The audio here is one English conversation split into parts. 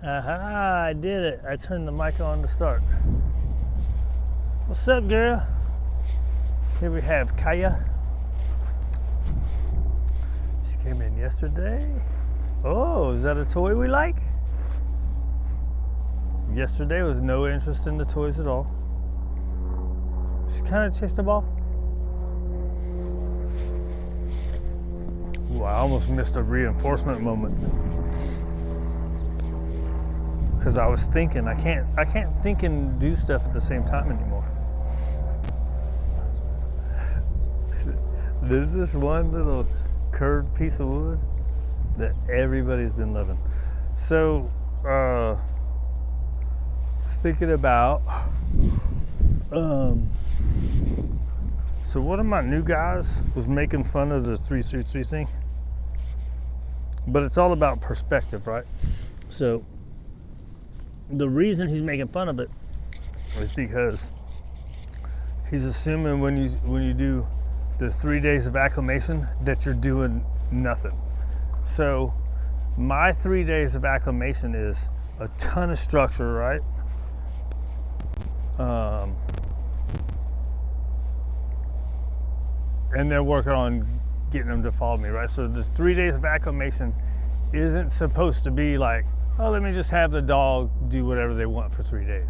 Aha, I did it. I turned the mic on to start. What's up, girl? Here we have Kaya. She came in yesterday. Oh, is that a toy we like? Yesterday was no interest in the toys at all. She kind of chased the ball. Ooh, I almost missed a reinforcement moment. Because I was thinking, I can't think and do stuff at the same time anymore. There's this one little curved piece of wood that everybody's been loving. So, I was thinking about, so one of my new guys was making fun of the 333 thing, but it's all about perspective, right? So, the reason he's making fun of it is because he's assuming when you do the 3 days of acclimation that you're doing nothing. So my 3 days of acclimation is a ton of structure, right? And they're working on getting them to follow me, right? So this 3 days of acclimation isn't supposed to be like, oh, let me just have the dog do whatever they want for 3 days.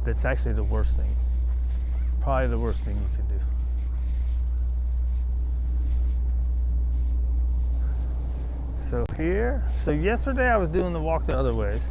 That's actually the worst thing. Probably the worst thing you can do. So here, so yesterday I was doing the walk the other ways.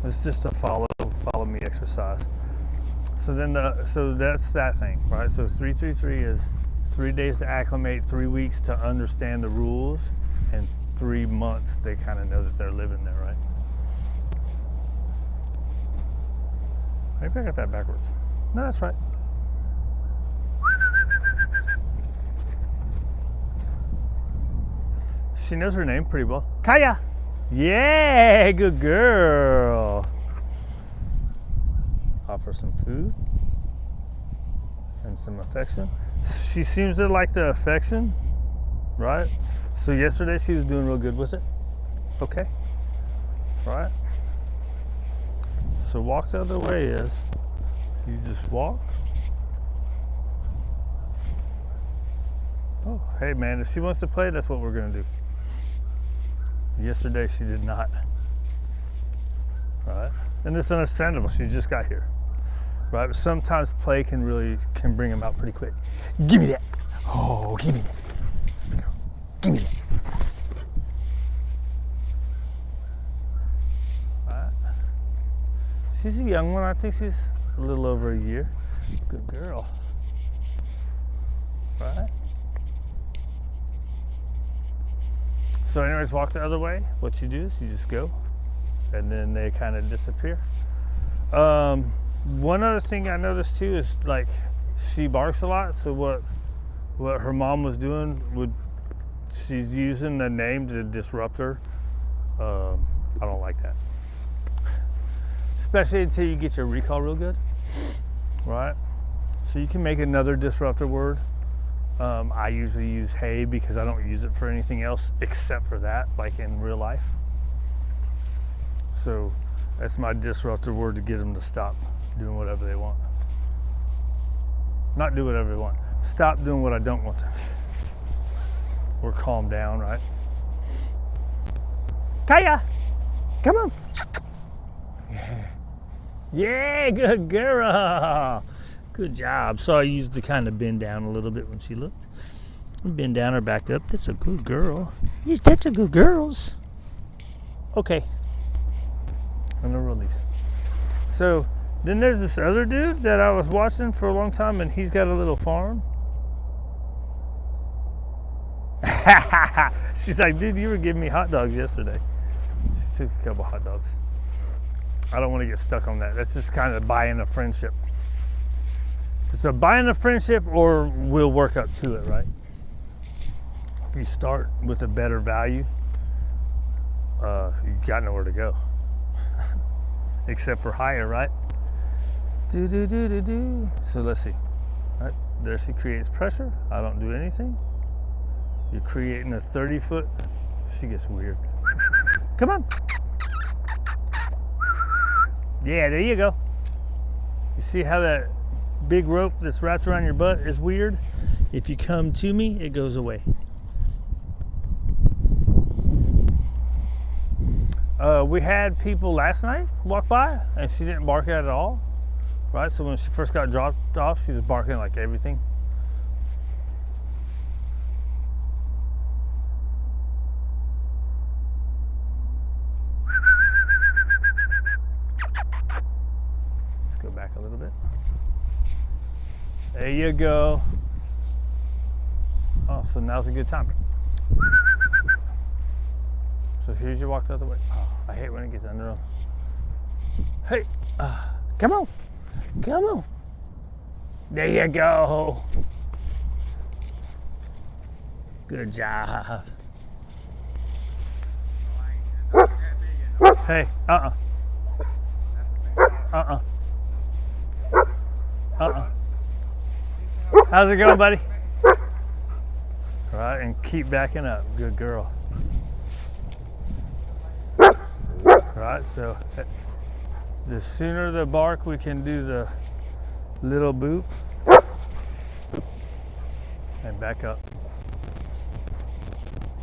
It's just a follow me exercise. So so that's that thing, right? So 333 is 3 days to acclimate, 3 weeks to understand the rules, and 3 months they kind of know that they're living there, right? Maybe I got that backwards. No, that's right. She knows her name pretty well. Kaya! Yeah, good girl. Offer some food and some affection. She seems to like the affection, right? So yesterday she was doing real good with it. Okay, right? So walk the other way is, you just walk. Oh, hey man, if she wants to play, that's what we're gonna do. Yesterday she did not, right? And it's understandable, she just got here. Right, but sometimes play can bring them out pretty quick. Give me that. Oh, give me that. Give me that. Right. She's a young one. I think she's a little over a year. Good girl. Right. So anyways, walk the other way. What you do is you just go, and then they kind of disappear. One other thing I noticed too is like she barks a lot. So what her mom was doing she's using the name to disrupt her. I don't like that, especially until you get your recall real good, right? So you can make another disruptor word. I usually use hey because I don't use it for anything else except for that, like in real life. So that's my disruptor word to get them to stop doing whatever they want. Not do whatever they want. Stop doing what I don't want them to. Or calm down, right? Kaya! Come on! Yeah, good girl! Good job. So I used to kind of bend down a little bit when she looked. Bend down or back up. That's a good girl. Yes, that's a good girls. Okay. I'm gonna release. So then there's this other dude that I was watching for a long time, and he's got a little farm. She's like, dude, you were giving me hot dogs yesterday. She took a couple hot dogs. I don't want to get stuck on that. That's just kind of buying a friendship. It's a buying a friendship, or we'll work up to it, right? If you start with a better value, you got nowhere to go. Except for higher, right? So let's see. Right there, she creates pressure. I don't do anything. You're creating a 30-foot. She gets weird. Come on. Yeah, there you go. You see how that big rope that's wrapped around your butt is weird? If you come to me, it goes away. We had people last night walk by and she didn't bark at it at all, right? So when she first got dropped off, she was barking like everything. Let's go back a little bit. There you go. Oh, so now's a good time. So here's your walk the other way. Oh, I hate when it gets under them. Hey, come on. Come on. There you go. Good job. Hey, How's it going, buddy? All right, and keep backing up. Good girl. Right, so the sooner the bark, we can do the little boop and back up.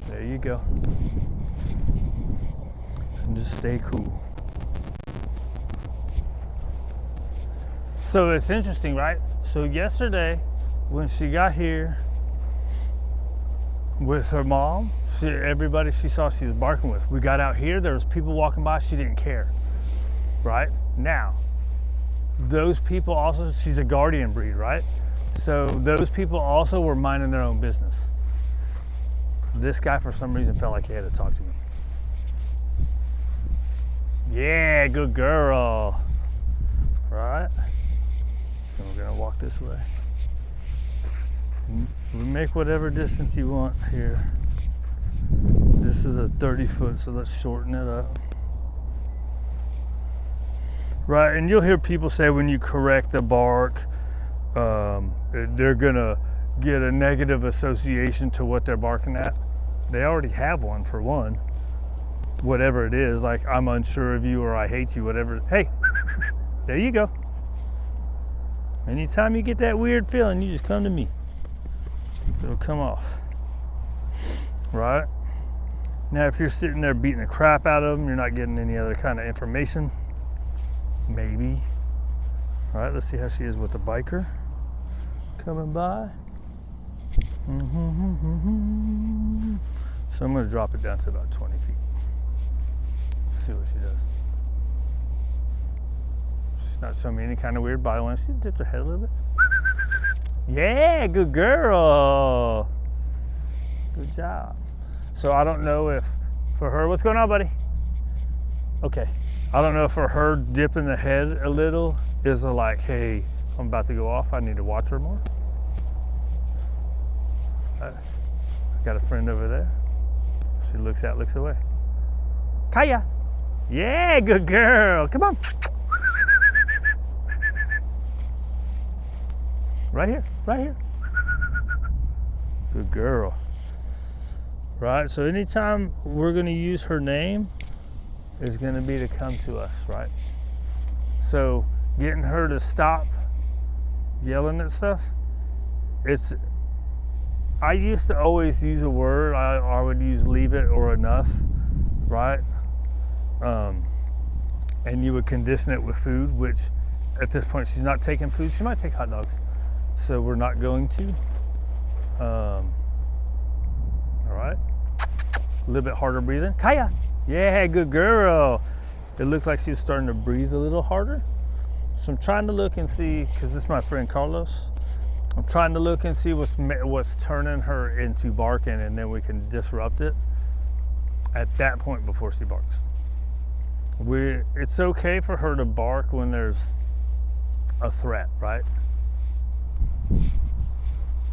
There you go. And just stay cool. So it's interesting, right? So yesterday, when she got here with her mom, everybody she saw she was barking with. We got out here, there was people walking by, she didn't care, right? Now, those people also, she's a guardian breed, right? So those people also were minding their own business. This guy, for some reason, felt like he had to talk to me. Yeah, good girl, right? And we're gonna walk this way. We make whatever distance you want here. This is a 30-foot, so let's shorten it up. Right, and you'll hear people say when you correct the bark, they're gonna get a negative association to what they're barking at. They already have one, for one. Whatever it is, like I'm unsure of you or I hate you, whatever. Hey, there you go. Anytime you get that weird feeling, you just come to me. It'll come off. Right? Now, if you're sitting there beating the crap out of them, you're not getting any other kind of information. Maybe. All right, let's see how she is with the biker coming by. So I'm going to drop it down to about 20 feet. See what she does. She's not showing me any kind of weird body language. She dipped her head a little bit. Yeah, good girl. Good job. So I don't know if for her, what's going on, buddy? Okay. I don't know if for her dipping the head a little is like, hey, I'm about to go off. I need to watch her more. I got a friend over there. She looks out, looks away. Kaya. Yeah, good girl. Come on. Right here, right here. Good girl. Right, so anytime we're gonna use her name is gonna be to come to us, right? So getting her to stop yelling at stuff, I used to always use a word, I would use leave it or enough, right? And you would condition it with food, which at this point she's not taking food, she might take hot dogs. So we're not going to. All right. A little bit harder breathing. Kaya. Yeah, good girl. It looked like she was starting to breathe a little harder. So I'm trying to look and see, because this is my friend Carlos. I'm trying to look and see what's turning her into barking, and then we can disrupt it at that point before she barks. It's okay for her to bark when there's a threat, right?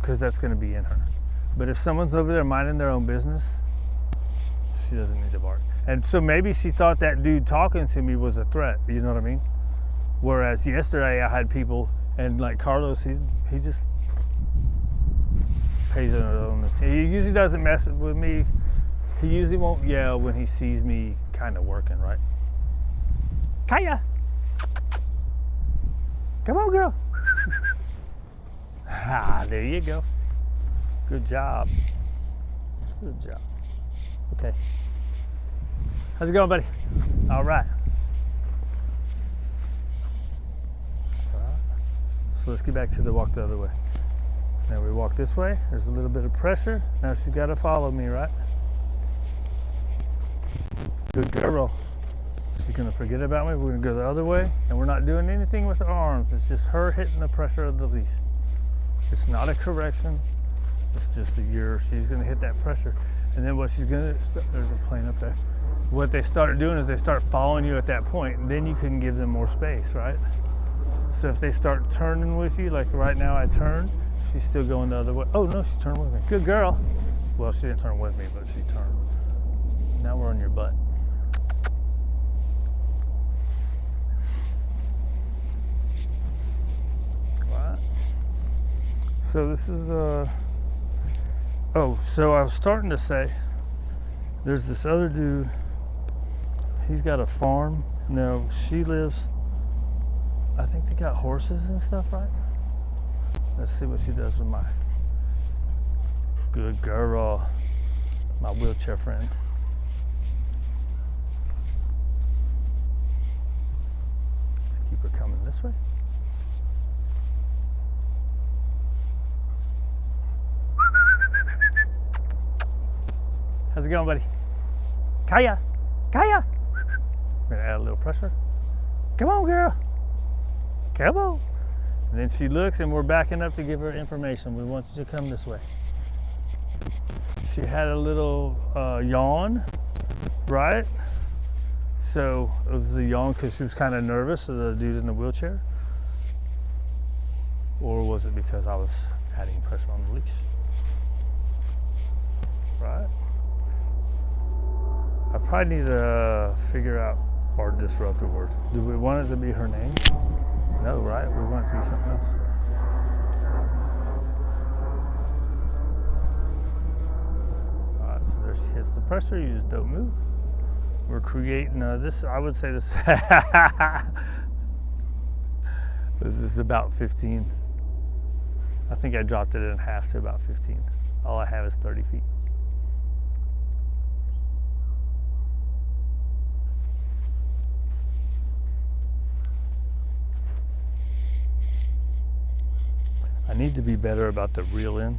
Because that's going to be in her. But if someone's over there minding their own business, she doesn't need to bark. And so maybe she thought that dude talking to me was a threat, you know what I mean? Whereas yesterday I had people, and like Carlos, he just pays on the team. He usually doesn't mess with me. He usually won't yell when he sees me kind of working, right? Kaya! Come on, girl. Ah, there you go. Good job. Good job. Okay. How's it going, buddy? All right. So let's get back to the walk the other way. Now we walk this way. There's a little bit of pressure. Now she's got to follow me, right? Good girl. She's going to forget about me. We're going to go the other way, and we're not doing anything with her arms. It's just her hitting the pressure of the leash. It's not a correction. It's just she's going to hit that pressure. And then what she's going to, there's a plane up there. What they start doing is they start following you at that point, and then you can give them more space, right? So if they start turning with you, like right now I turned, she's still going the other way. Oh no, she turned with me. Good girl. Well, she didn't turn with me, but she turned. Now we're on your butt. Right. So this is so I was starting to say, there's this other dude, he's got a farm. No, she lives, I think they got horses and stuff, right? Let's see what she does with my good girl, my wheelchair friend. Let's keep her coming this way. How's it going, buddy? Kaya! Kaya! We're gonna add a little pressure. Come on, girl. Come on. And then she looks and we're backing up to give her information. We want you to come this way. She had a little yawn, right? So it was a yawn because she was kind of nervous of the dude in the wheelchair. Or was it because I was adding pressure on the leash? Right? I probably need to figure out our disruptor words. Do we want it to be her name? No, right? We want it to be something else. Alright, so there she hits the pressure, you just don't move. We're creating this, I would say this, this is about 15. I think I dropped it in half to about 15. All I have is 30 feet. I need to be better about the reel in,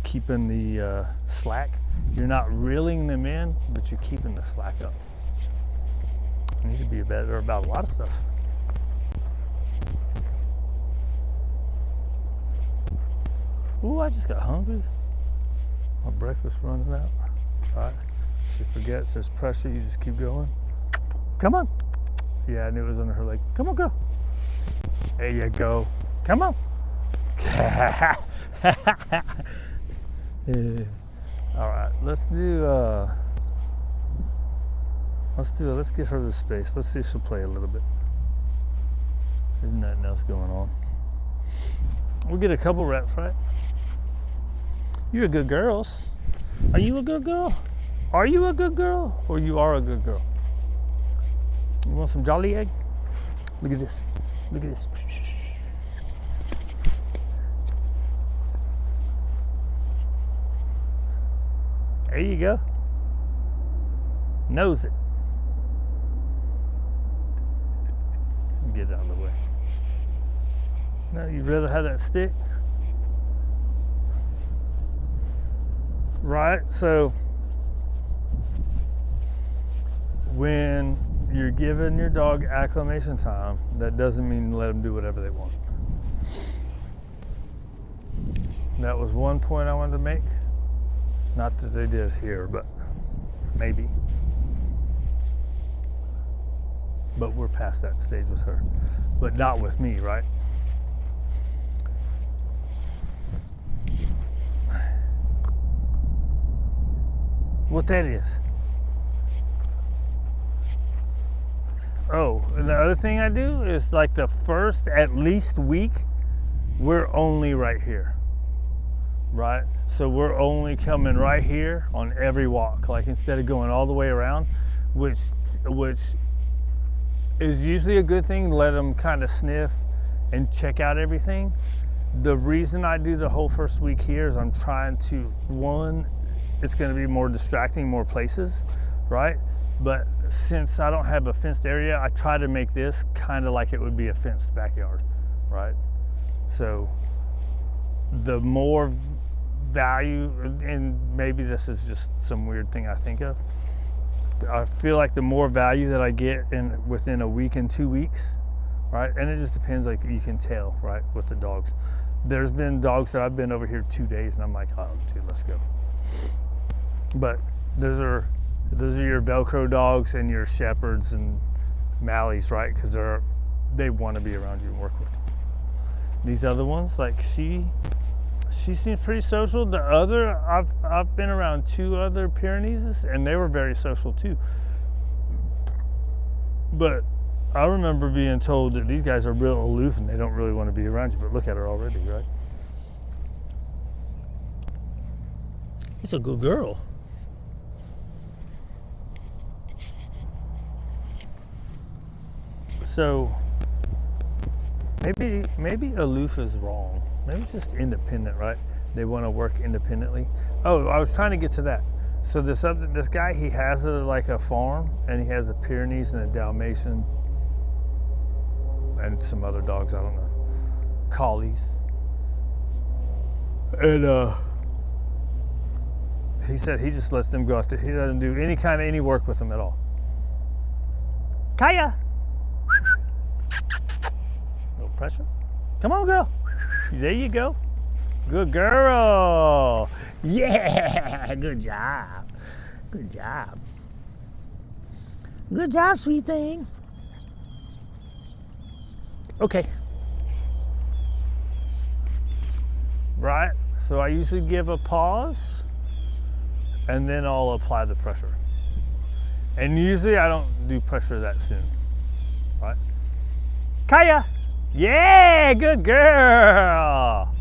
keeping the slack. You're not reeling them in, but you're keeping the slack up. I need to be better about a lot of stuff. Ooh, I just got hungry. My breakfast running out. All right, she forgets there's pressure, you just keep going. Come on. Yeah, I knew it was under her leg. Come on, girl. There you go. Come on. Yeah. All right, let's give her the space. Let's see if she'll play a little bit. There's nothing else going on. We'll get a couple reps, right? You're a good girl. Are you a good girl? Are you a good girl? Or you are a good girl? You want some jolly egg? Look at this. Look at this. There you go. Nose it. Get it out of the way. No, you'd rather have that stick? Right, so when you're giving your dog acclimation time, that doesn't mean let them do whatever they want. That was one point I wanted to make. Not that they did here, but maybe. But we're past that stage with her. But not with me, right? What that is? Oh, and the other thing I do is like the first at least week, we're only right here. right? So we're only coming right here on every walk, like instead of going all the way around, which is usually a good thing. Let them kind of sniff and check out everything. The reason I do the whole first week here is I'm trying to, one, it's going to be more distracting, more places, right? But since I don't have a fenced area, I try to make this kind of like it would be a fenced backyard, right? So the more value, and maybe this is just some weird thing I think of, I feel like the more value that I get within a week and 2 weeks, right? And it just depends, like you can tell, right, with the dogs. There's been dogs that I've been over here 2 days and I'm like, oh dude, let's go. But those are your Velcro dogs and your Shepherds and Malleys, right? Because they want to be around you and work with you. These other ones, like she seems pretty social. The other, I've been around 2 other Pyrenees and they were very social too. But I remember being told that these guys are real aloof and they don't really want to be around you, but look at her already, right? It's a good girl. So maybe aloof is wrong. Maybe it's just independent, right? They want to work independently. Oh, I was trying to get to that. So this guy, he has like a farm, and he has a Pyrenees and a Dalmatian and some other dogs, I don't know, collies. And he said he just lets them go out there. He doesn't do any work with them at all. Kaya! No pressure. Come on, girl. There you go. Good girl. Yeah, good job. Good job. Good job, sweet thing. Okay. Right, so I usually give a pause and then I'll apply the pressure. And usually I don't do pressure that soon, right? Kaya! Yeah, good girl.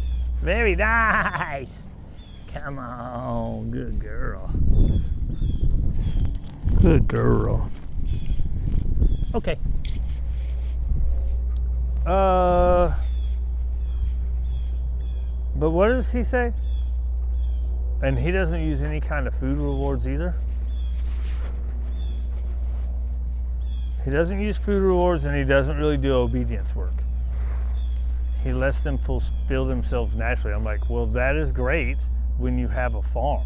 Very nice. Come on, good girl. Good girl. Okay. But what does he say? And he doesn't use any kind of food rewards either. He doesn't use food rewards and he doesn't really do obedience work. He lets them fulfill themselves naturally. I'm like, well, that is great when you have a farm,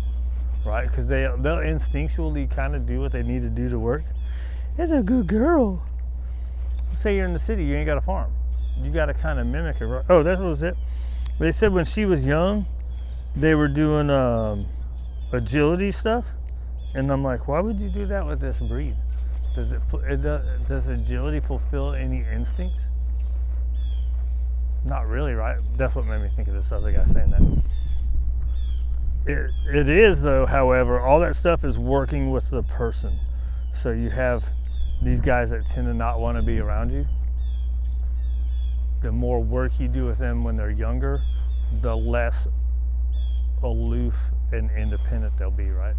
right? Because they'll instinctually kind of do what they need to do to work. It's a good girl. Let's say you're in the city, you ain't got a farm. You got to kind of mimic it, right? Oh, that was it. They said when she was young, they were doing agility stuff. And I'm like, why would you do that with this breed? Does agility fulfill any instinct? Not really, right? That's what made me think of this other guy saying that. It is though, however, all that stuff is working with the person. So you have these guys that tend to not want to be around you. The more work you do with them when they're younger, the less aloof and independent they'll be, right?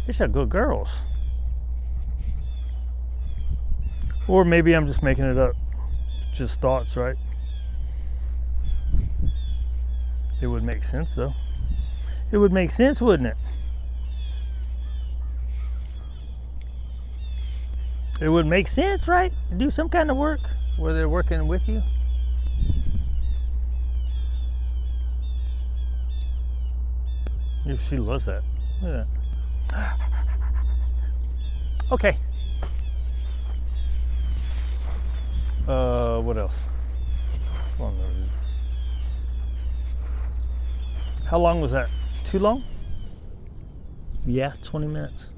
These are good girls. Or maybe I'm just making it up. It's just thoughts, right? It would make sense though. It would make sense, wouldn't it? It would make sense, right? Do some kind of work where they're working with you. She loves that. Look at that. Okay. What else? How long was that? Too long? Yeah, 20 minutes.